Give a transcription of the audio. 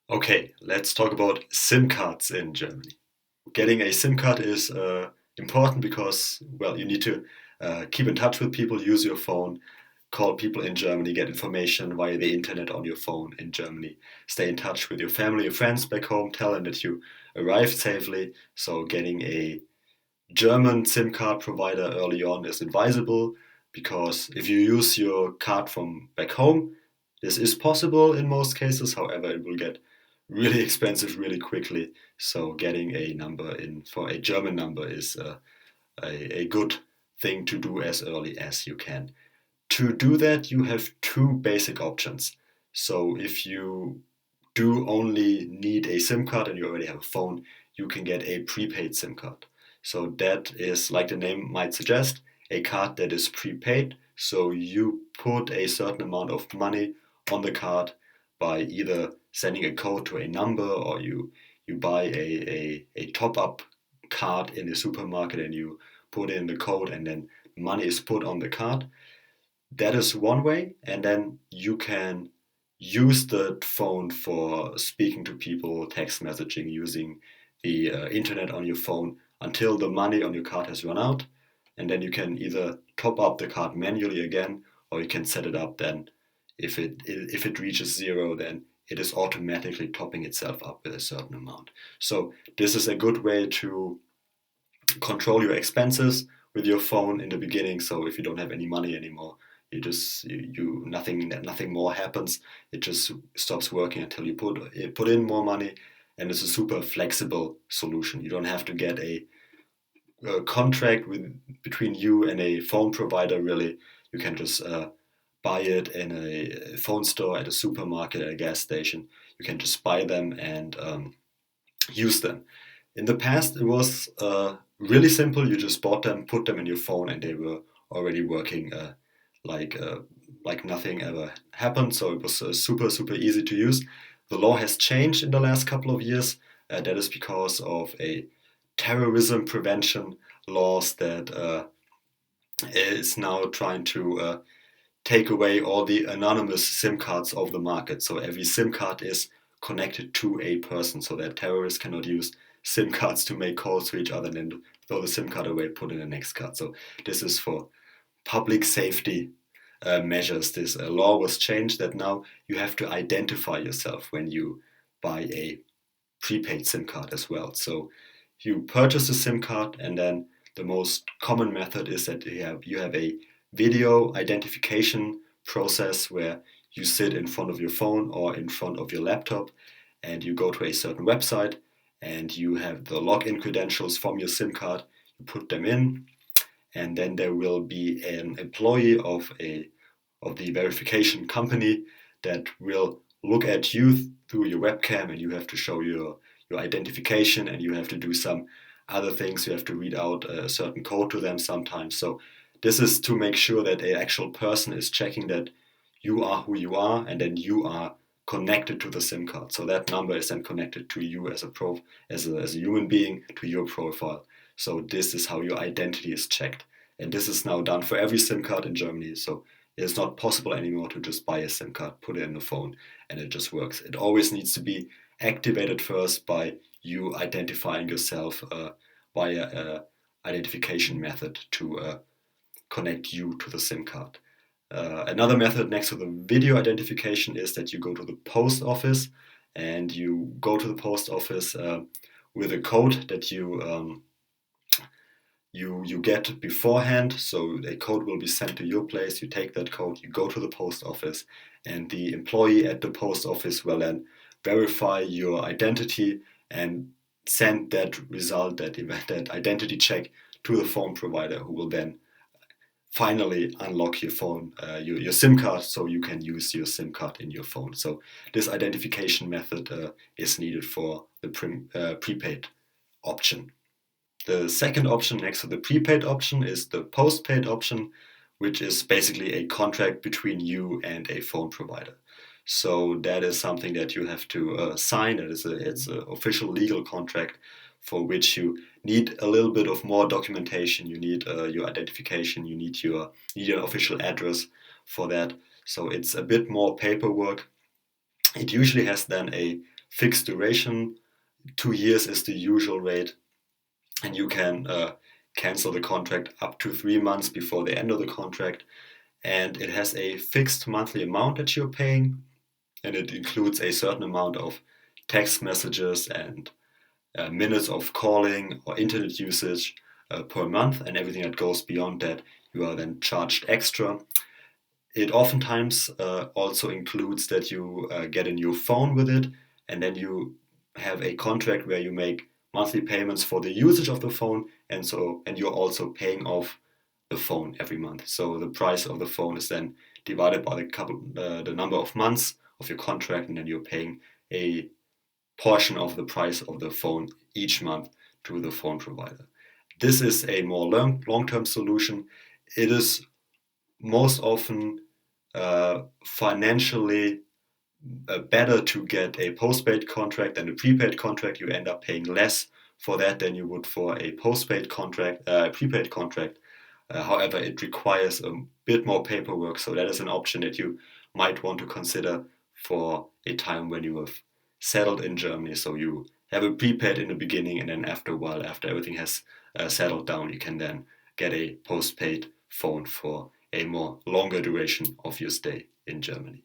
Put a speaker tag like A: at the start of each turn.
A: Okay, let's talk about SIM cards in Germany. Getting a SIM card is important because, well, you need to keep in touch with people, use your phone, call people in Germany, get information via the internet on your phone in Germany, stay in touch with your family, your friends back home, tell them that you arrived safely. So, getting a German SIM card provider early on is advisable because if you use your card from back home, this is possible in most cases. However, it will get really expensive really quickly. So getting a number in for a German number is a good thing to do as early as you can. To do that, you have two basic options. So if you do only need a SIM card and you already have a phone, you can get a prepaid SIM card. So that is, like the name might suggest, a card that is prepaid. So you put a certain amount of money on the card by either sending a code to a number or you buy a top up card in the supermarket and you put in the code and then money is put on the card. That is one way, and then you can use the phone for speaking to people, text messaging, using the internet on your phone until the money on your card has run out, and then you can either top up the card manually again, or you can set it up then if it reaches zero, then it is automatically topping itself up with a certain amount. So this is a good way to control your expenses with your phone in the beginning. So if you don't have any money anymore, you nothing more happens. It just stops working until you put in more money, and it's a super flexible solution. You don't have to get a contract with between you and a phone provider. Really, you can just buy it in a phone store, at a supermarket, at a gas station. You can just buy them and use them. In the past, it was really simple. You just bought them, put them in your phone, and they were already working like uh, like nothing ever happened. So it was super easy to use. The law has changed in the last couple of years. That is because of a terrorism prevention laws that is now trying to take away all the anonymous SIM cards of the market. So every SIM card is connected to a person so that terrorists cannot use SIM cards to make calls to each other and then throw the SIM card away, put in the next card. So this is for public safety measures. This law was changed that now you have to identify yourself when you buy a prepaid SIM card as well. So you purchase a SIM card, and then the most common method is that you have a video identification process where you sit in front of your phone or in front of your laptop and you go to a certain website and you have the login credentials from your SIM card. You put them in, and then there will be an employee of the verification company that will look at you through your webcam, and you have to show your identification, and you have to do some other things. You have to read out a certain code to them sometimes. So this is to make sure that an actual person is checking that you are who you are, and then you are connected to the SIM card. So that number is then connected to you as a human being, to your profile. So this is how your identity is checked. And this is now done for every SIM card in Germany. So it's not possible anymore to just buy a SIM card, put it in the phone, and it just works. It always needs to be activated first by you identifying yourself via identification method to connect you to the SIM card. Another method next to the video identification is that you go to the post office, and you go to the post office with a code that you get beforehand. So a code will be sent to your place. You take that code, you go to the post office, and the employee at the post office will then verify your identity and send that result, that identity check, to the phone provider, who will then finally unlock your phone, your SIM card, so you can use your SIM card in your phone. So this identification method is needed for the prepaid option. The second option next to the prepaid option is the postpaid option, which is basically a contract between you and a phone provider. So that is something that you have to sign. It's an official legal contract for which you need a little bit of more documentation. You need your identification. You need an official address for that. So it's a bit more paperwork. It usually has then a fixed duration. 2 years is the usual rate, and you can cancel the contract up to 3 months before the end of the contract. And it has a fixed monthly amount that you're paying, and it includes a certain amount of text messages and minutes of calling or internet usage per month, and everything that goes beyond that, you are then charged extra. It oftentimes also includes that you get a new phone with it, and then you have a contract where you make monthly payments for the usage of the phone, and you're also paying off the phone every month. So the price of the phone is then divided by the number of months of your contract, and then you're paying a portion of the price of the phone each month to the phone provider. This is a more long-term solution. It is most often financially better to get a postpaid contract than a prepaid contract. You end up paying less for that than you would for a postpaid contract, prepaid contract. However, it requires a bit more paperwork, so that is an option that you might want to consider for a time when you have settled in Germany. So you have a prepaid in the beginning, and then after a while, after everything has settled down, you can then get a postpaid phone for a more longer duration of your stay in Germany.